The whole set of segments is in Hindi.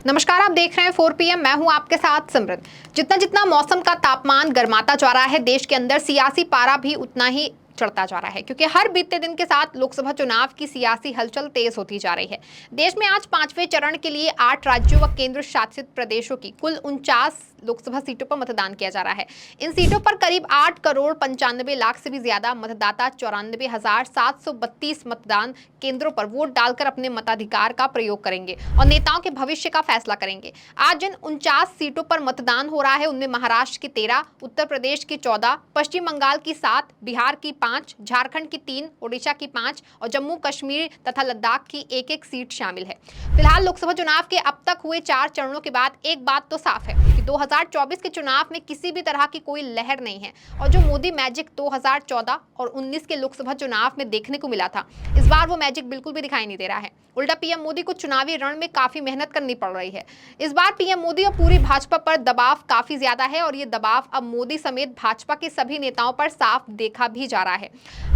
नमस्कार, आप देख रहे हैं 4 PM। मैं हूं आपके साथ सिमरन। जितना जितना मौसम का तापमान गर्माता जा रहा है, देश के अंदर सियासी पारा भी उतना ही चढ़ता जा रहा है, क्योंकि हर बीते दिन के साथ लोकसभा चुनाव की सियासी हलचल तेज होती जा रही है। देश में आज 5वें चरण के लिए 8 राज्यों व केंद्र शासित प्रदेशों की कुल 49 लोकसभा सीटों पर मतदान किया जा रहा है। इन सीटों पर करीब 8 करोड़ 95 लाख से भी ज्यादा मतदाता 94,732 मतदान केंद्रों पर वोट डालकर अपने मताधिकार का प्रयोग करेंगे और नेताओं के भविष्य का फैसला करेंगे। आज जिन 49 सीटों पर मतदान हो रहा है, उनमें महाराष्ट्र की 13, उत्तर प्रदेश की 14, पश्चिम बंगाल की 7, बिहार की 5, झारखंड की 3, ओडिशा की 5 और जम्मू कश्मीर तथा लद्दाख की एक सीट शामिल है। फिलहाल लोकसभा चुनाव के अब तक हुए 4 चरणों के बाद एक बात तो साफ है कि 2024 के चुनाव में किसी भी तरह की कोई लहर नहीं है, और जो मोदी मैजिक 2014 और 19 के लोकसभा चुनाव में देखने को मिला था, इस बार वो मैजिक बिल्कुल भी दिखाई नहीं दे रहा है। उल्टा पीएम मोदी को चुनावी रण में काफी मेहनत करनी पड़ रही है। इस बार पीएम मोदी और पूरी भाजपा पर दबाव काफी ज्यादा है, और ये दबाव अब मोदी समेत भाजपा के सभी नेताओं पर साफ देखा भी जा रहा है।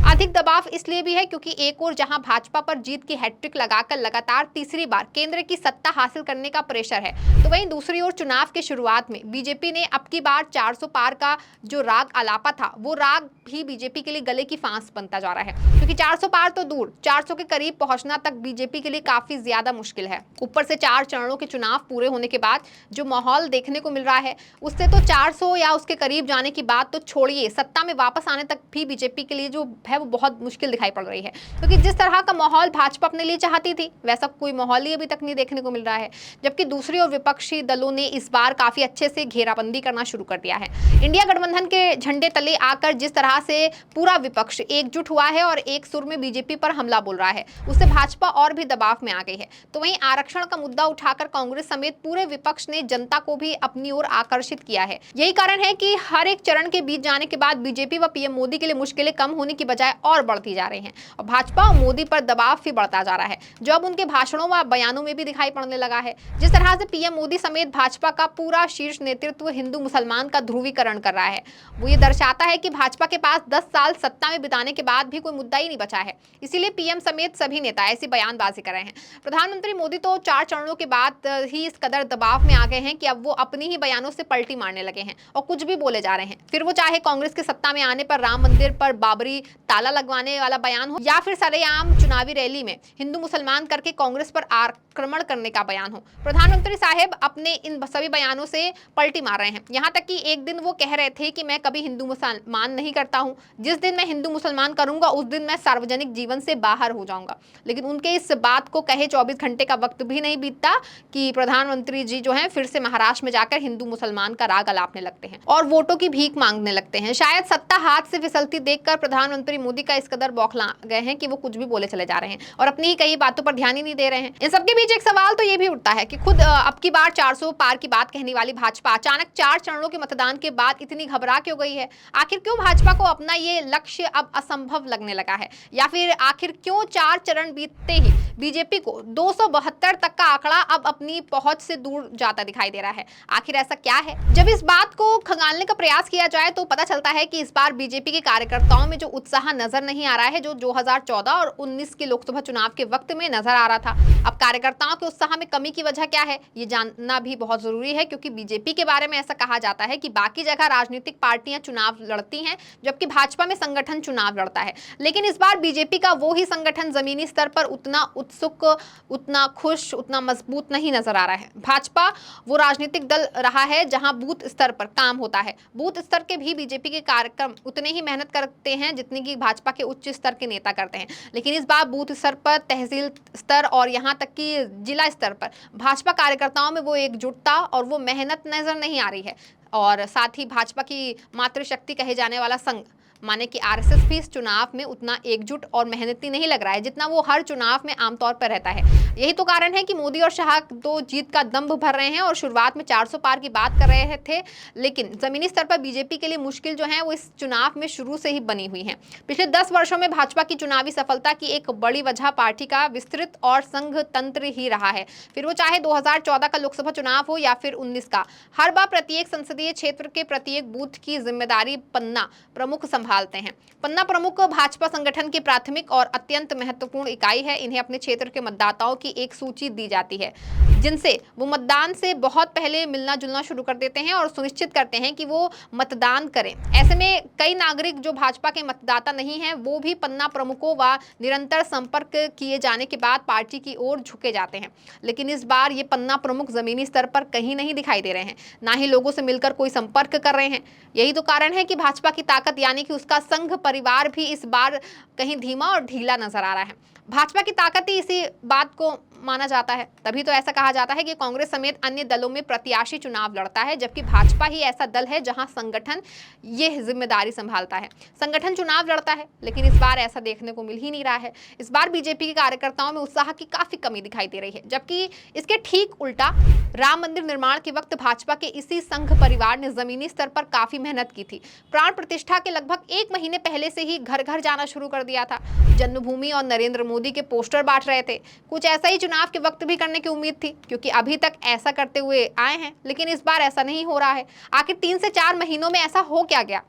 अधिक दबाव इसलिए भी है क्योंकि एक ओर जहां भाजपा पर जीत की हैट्रिक लगाकर लगातार तीसरी बार केंद्र की सत्ता हासिल करने का प्रेशर है, तो वहीं दूसरी ओर चुनाव के शुरुआत में बीजेपी ने अब की बार 400 पार का जो राग आलापा था, वो राग भी बीजेपी के लिए गले की फांस बनता जा रहा है, क्योंकि 400 पार तो दूर, 400 के करीब पहुंचना तक बीजेपी के लिए काफी ज्यादा मुश्किल है। ऊपर से 4 चरणों के चुनाव पूरे होने के बाद जो माहौल देखने को मिल रहा है, उससे तो 400 या उसके करीब जाने की बात तो छोड़िए, सत्ता में वापस आने तक भी बीजेपी के लिए जो है वो बहुत मुश्किल दिखाई पड़ रही है, क्योंकि जिस तरह का माहौल भाजपा अपने लिए चाहती थी, वैसा कोई माहौल ही अभी तक नहीं देखने को मिल रहा है। जबकि दूसरी ओर विपक्षी दलों ने इस बार काफी अच्छे से घेराबंदी करना शुरू कर दिया है। इंडिया गठबंधन के झंडे तले आकर जिस तरह से पूरा विपक्ष एकजुट हुआ है और एक सुर में बीजेपी पर हमला बोल रहा है, उससे भाजपा और भी दबाव में आ गई है। तो वहीं आरक्षण का मुद्दा उठाकर कांग्रेस समेत पूरे विपक्ष ने जनता को भी अपनी ओर आकर्षित किया है। यही कारण है कि हर एक चरण के बीच जाने के बाद बीजेपी व पीएम मोदी के लिए मुश्किलें कम होने की बजाय और बढ़ती जा रही हैं, और भाजपा और मोदी पर दबाव भी बढ़ता जा रहा है, जो अब उनके भाषणों व बयानों में भी दिखाई पड़ने लगा है। जिस तरह से पीएम मोदी समेत भाजपा का पूरा शीर्ष नेतृत्व हिंदू मुसलमान का ध्रुवीकरण कर रहा है, वो ये दर्शाता है कि भाजपा के पास 10 साल सत्ता में बिताने के बाद भी कोई मुद्दा ही नहीं बचा है। इसीलिए पीएम समेत सभी नेता ऐसी बयानबाजी कर रहे हैं। प्रधानमंत्री मोदी तो 4 चरणों के बाद ही इस कदर दबाव में आ गए हैं कि अब वो अपनी ही बयानों से पलटी मारने लगे हैं और कुछ भी बोले जा रहे हैं। फिर वो चाहे कांग्रेस के सत्ता में आने पर राम मंदिर पर बाबरी ताला लगवाने वाला बयान हो, या फिर सरेआम चुनावी रैली में हिंदू मुसलमान करके कांग्रेस पर आक्रमण करने का बयान हो, प्रधानमंत्री साहब अपने इन सभी बयानों से पलटी मार रहे हैं। यहाँ तक कि एक दिन वो कह रहे थे कि मैं कभी हिंदू मुसलमान नहीं करता हूँ, जिस दिन मैं हिंदू मुसलमान करूंगा उस दिन मैं सार्वजनिक जीवन से बाहर हो जाऊंगा। लेकिन उनके इस बात को कहे 24 घंटे का वक्त भी नहीं बीतता कि प्रधानमंत्री जी जो हैं फिर से महाराष्ट्र में जाकर हिंदू मुसलमान का राग अलापने लगते हैं और वोटों की भीख मांगने लगते हैं। शायद सत्ता हाथ से फिसलती देखकर प्रधानमंत्री मोदी का इस कदर बौखला गए हैं कि वो कुछ भी बोले चले जा रहे हैं और अपनी ही कई बातों पर ध्यान ही नहीं दे रहे हैं। इन सबके बीच एक सवाल तो ये भी उठता है कि खुद अब की बार 400 पार की बात कहने वाली भाजपा अचानक 4 चरणों के मतदान के बाद इतनी घबरा क्यों गई है? आखिर क्यों भाजपा को अपना ये लक्ष्य अब असंभव लगने लगा है? या फिर आखिर क्यों 4 चरण बीतते ही बीजेपी को 272 तक का आंकड़ा अब अपनी पहुंच से दूर जाता दिखाई दे रहा है? आखिर ऐसा क्या है? जब इस बात को खंगालने का प्रयास किया जाए तो पता चलता है कि इस बार बीजेपी के कार्यकर्ताओं में जो उत्साह नजर नहीं आ रहा है, जो 2014 और 19 के लोकसभा चुनाव के वक्त में नजर आ रहा था। अब कार्यकर्ताओं के उत्साह में कमी की वजह क्या है, ये जानना भी बहुत जरूरी है, क्योंकि बीजेपी के बारे में ऐसा कहा जाता है कि बाकी जगह राजनीतिक पार्टियां चुनाव लड़ती हैं, जबकि भाजपा में संगठन चुनाव लड़ता है। लेकिन इस बार बीजेपी का वो ही संगठन जमीनी स्तर पर उतना उत्सुक, उतना खुश, उतना मजबूत नहीं नजर आ रहा है। भाजपा वो राजनीतिक दल रहा है जहां बूथ स्तर पर काम होता है। बूथ स्तर के भी बीजेपी के कार्यक्रम उतने ही मेहनत करते हैं जितनी कि भाजपा के उच्च स्तर के नेता करते हैं। लेकिन इस बार बूथ स्तर पर, तहसील स्तर और यहाँ तक कि जिला स्तर पर भाजपा कार्यकर्ताओं में वो एकजुटता और वो मेहनत नजर नहीं आ रही है। और साथ ही भाजपा की मातृशक्ति कहे जाने वाला संघ माने कि आरएसएस भी इस चुनाव में उतना एकजुट और मेहनती नहीं लग रहा है जितना वो हर चुनाव में आमतौर पर रहता है। यही तो कारण है कि मोदी और शाह तो जीत का दंभ भर रहे हैं और शुरुआत में 400 पार की बात कर रहे थे, लेकिन जमीनी स्तर पर बीजेपी के लिए मुश्किल जो है वो इस चुनाव में शुरू से ही बनी हुई है। पिछले 10 वर्षों में भाजपा की चुनावी सफलता की एक बड़ी वजह पार्टी का विस्तृत और संघ तंत्र ही रहा है। फिर वो चाहे 2014 का लोकसभा चुनाव हो या फिर 19 का, हर बार प्रत्येक संसदीय क्षेत्र के प्रत्येक बूथ की जिम्मेदारी पन्ना प्रमुख संभालते हैं। पन्ना प्रमुख भाजपा संगठन की प्राथमिक और अत्यंत महत्वपूर्ण इकाई है। इन्हें अपने क्षेत्र के मतदाताओं की एक सूची दी जाती है, जिनसे वो मतदान से बहुत पहले मिलना जुलना शुरू कर देते हैं और सुनिश्चित करते हैं कि वो मतदान करें। ऐसे में कई नागरिक जो भाजपा के मतदाता नहीं हैं, वो भी पन्ना प्रमुखों व निरंतर संपर्क किए जाने के बाद पार्टी की ओर झुके जाते हैं। लेकिन इस बार ये पन्ना प्रमुख जमीनी स्तर पर कहीं नहीं दिखाई दे रहे हैं, ना ही लोगों से मिलकर कोई संपर्क कर रहे हैं। यही तो कारण है कि भाजपा की ताकत यानी कि उसका संघ परिवार भी इस बार कहीं धीमा और ढीला नजर आ रहा है। भाजपा की ताकत ही इसी बात को माना जाता है। तभी तो ऐसा कहा जाता है कि कांग्रेस समेत अन्य दलों में प्रत्याशी चुनाव लड़ता है, जबकि भाजपा ही ऐसा दल है जहां संगठन ये जिम्मेदारी संभालता है। संगठन चुनाव लड़ता है, लेकिन इस बार ऐसा देखने को मिल ही नहीं रहा है। इस बार बीजेपी के कार्यकर्ताओं में उत्साह की काफी कमी दिखाई दे रही है, जबकि इसके ठीक उल्टा राम मंदिर निर्माण के वक्त भाजपा के इसी संघ परिवार ने जमीनी स्तर पर काफी मेहनत की थी। प्राण प्रतिष्ठा के लगभग 1 महीने पहले से ही घर घर जाना शुरू कर दिया था। जन्मभूमि और नरेंद्र मोदी के पोस्टर बांट रहे थे। कुछ ऐसा ही चुनाव के वक्त भी करने की उम्मीद थी, क्योंकि अभी तक ऐसा करते हुए आए हैं, लेकिन इस बार ऐसा नहीं हो रहा है। आखिर 3 से 4 महीनों में ऐसा हो क्या गया?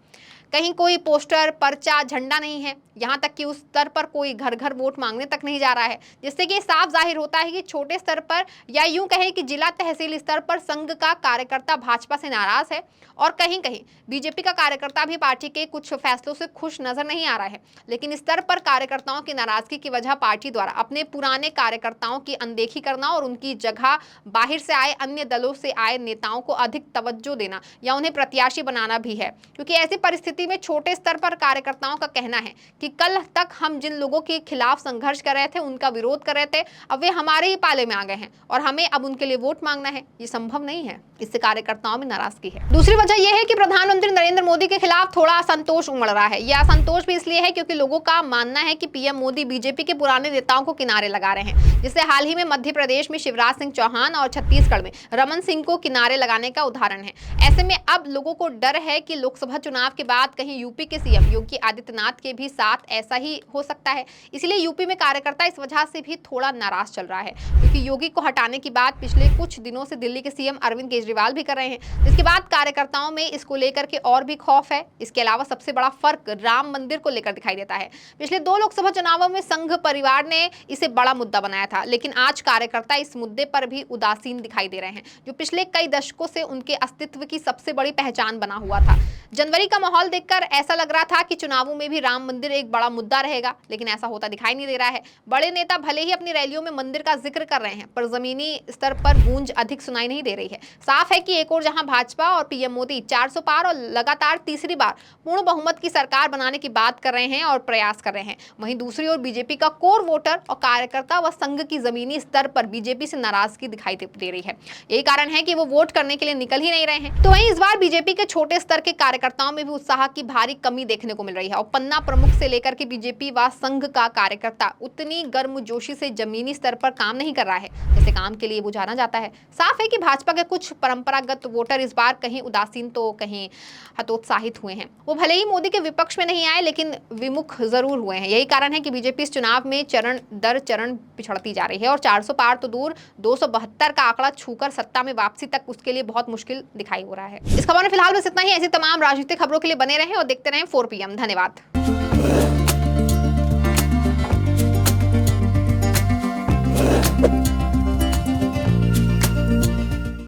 कहीं कोई पोस्टर, पर्चा, झंडा नहीं है। यहाँ तक कि उस स्तर पर कोई घर घर वोट मांगने तक नहीं जा रहा है, जिससे कि साफ जाहिर होता है कि छोटे स्तर पर या यूं कहें कि जिला तहसील स्तर पर संघ का कार्यकर्ता भाजपा से नाराज है और कहीं कहीं बीजेपी का कार्यकर्ता भी पार्टी के कुछ फैसलों से खुश नजर नहीं आ रहा है। लेकिन इस स्तर पर कार्यकर्ताओं की नाराजगी की वजह पार्टी द्वारा अपने पुराने कार्यकर्ताओं की अनदेखी करना और उनकी जगह बाहर से आए अन्य दलों से आए नेताओं को अधिक तवज्जो देना या उन्हें प्रत्याशी बनाना भी है। क्योंकि ऐसी परिस्थिति में छोटे स्तर पर कार्यकर्ताओं का कहना है कि कल तक हम जिन लोगों के खिलाफ संघर्ष कर रहे थे, उनका विरोध कर रहे थे, अब वे हमारे ही पाले में आ गए हैं और हमें अब उनके लिए वोट मांगना है। ये संभव नहीं है। इससे कार्यकर्ताओं में नाराजगी है। दूसरी वजह यह है कि प्रधानमंत्री नरेंद्र मोदी के खिलाफ थोड़ा असंतोष उमड़ रहा है। यह असंतोष भी इसलिए है क्योंकि लोगों का मानना है कि पीएम मोदी बीजेपी के पुराने नेताओं को किनारे लगा रहे हैं, जिससे हाल ही में मध्य प्रदेश में शिवराज सिंह चौहान और छत्तीसगढ़ में रमन सिंह को किनारे लगाने का उदाहरण है। ऐसे में अब लोगों को डर है कि लोकसभा चुनाव के बाद कहीं यूपी के सीएम योगी आदित्यनाथ के भी साथ ऐसा ही हो सकता है। इसलिए यूपी में कार्यकर्ता इस वजह से भी थोड़ा नाराज चल रहा है, क्योंकि योगी को हटाने की बात पिछले कुछ दिनों से दिल्ली के सीएम अरविंद केजरीवाल भी कर रहे हैं, जिसके बाद कार्यकर्ताओं में इसको लेकर के और भी खौफ है। इसके अलावा सबसे बड़ा फर्क राम मंदिर को लेकर दिखाई देता है। पिछले 2 लोकसभा चुनावों में संघ परिवार ने इसे बड़ा मुद्दा बनाया था, लेकिन आज कार्यकर्ता इस मुद्दे पर भी उदासीन दिखाई दे रहे हैं, जो पिछले कई दशकों से उनके अस्तित्व की सबसे बड़ी पहचान बना हुआ था। जनवरी का माहौल देखकर ऐसा लग रहा था कि चुनावों में भी राम मंदिर एक बड़ा मुद्दा रहेगा, लेकिन ऐसा होता दिखाई नहीं दे रहा है। बड़े नेता भले ही अपनी रैलियों में मंदिर का जिक्र कर रहे हैं, पर जमीनी स्तर पर गूंज अधिक सुनाई नहीं दे रही है। साफ है कि एक और जहां भाजपा और पीएम मोदी 400 पार और लगातार तीसरी बार पूर्ण बहुमत की सरकार बनाने की बात कर रहे हैं और प्रयास कर रहे हैं, वहीं दूसरी ओर बीजेपी का कोर वोटर और कार्यकर्ता व संघ की जमीनी स्तर पर बीजेपी से नाराजगी दिखाई दे रही है। यही कारण है कि वो वोट करने के लिए निकल ही नहीं रहे हैं। तो वहीं इस बार बीजेपी के छोटे स्तर के कार्यकर्ताओं में भी उत्साह की भारी कमी देखने को मिल रही है और पन्ना प्रमुख से लेकर के बीजेपी व संघ का कार्यकर्ता उतनी गर्मजोशी से जमीनी स्तर पर काम नहीं कर रहा है जैसे काम के लिए वो जाना जाता है। साफ है कि भाजपा के कुछ परंपरागत वोटर इस बार कहीं उदासीन तो कहीं हतोत्साहित हुए हैं। वो भले ही मोदी के विपक्ष में नहीं आए, लेकिन विमुख जरूर हुए हैं। यही कारण है कि बीजेपी इस चुनाव में चरण दर चरण पिछड़ती जा रही है और 400 पार तो दूर 272 का आंकड़ा छूकर सत्ता में वापसी तक उसके लिए बहुत मुश्किल दिखाई हो रहा है। इस खबर में फिलहाल बस इतना ही। ऐसी तमाम राजनीतिक खबरों के लिए बने रहें और देखते रहें 4 PM। धन्यवाद।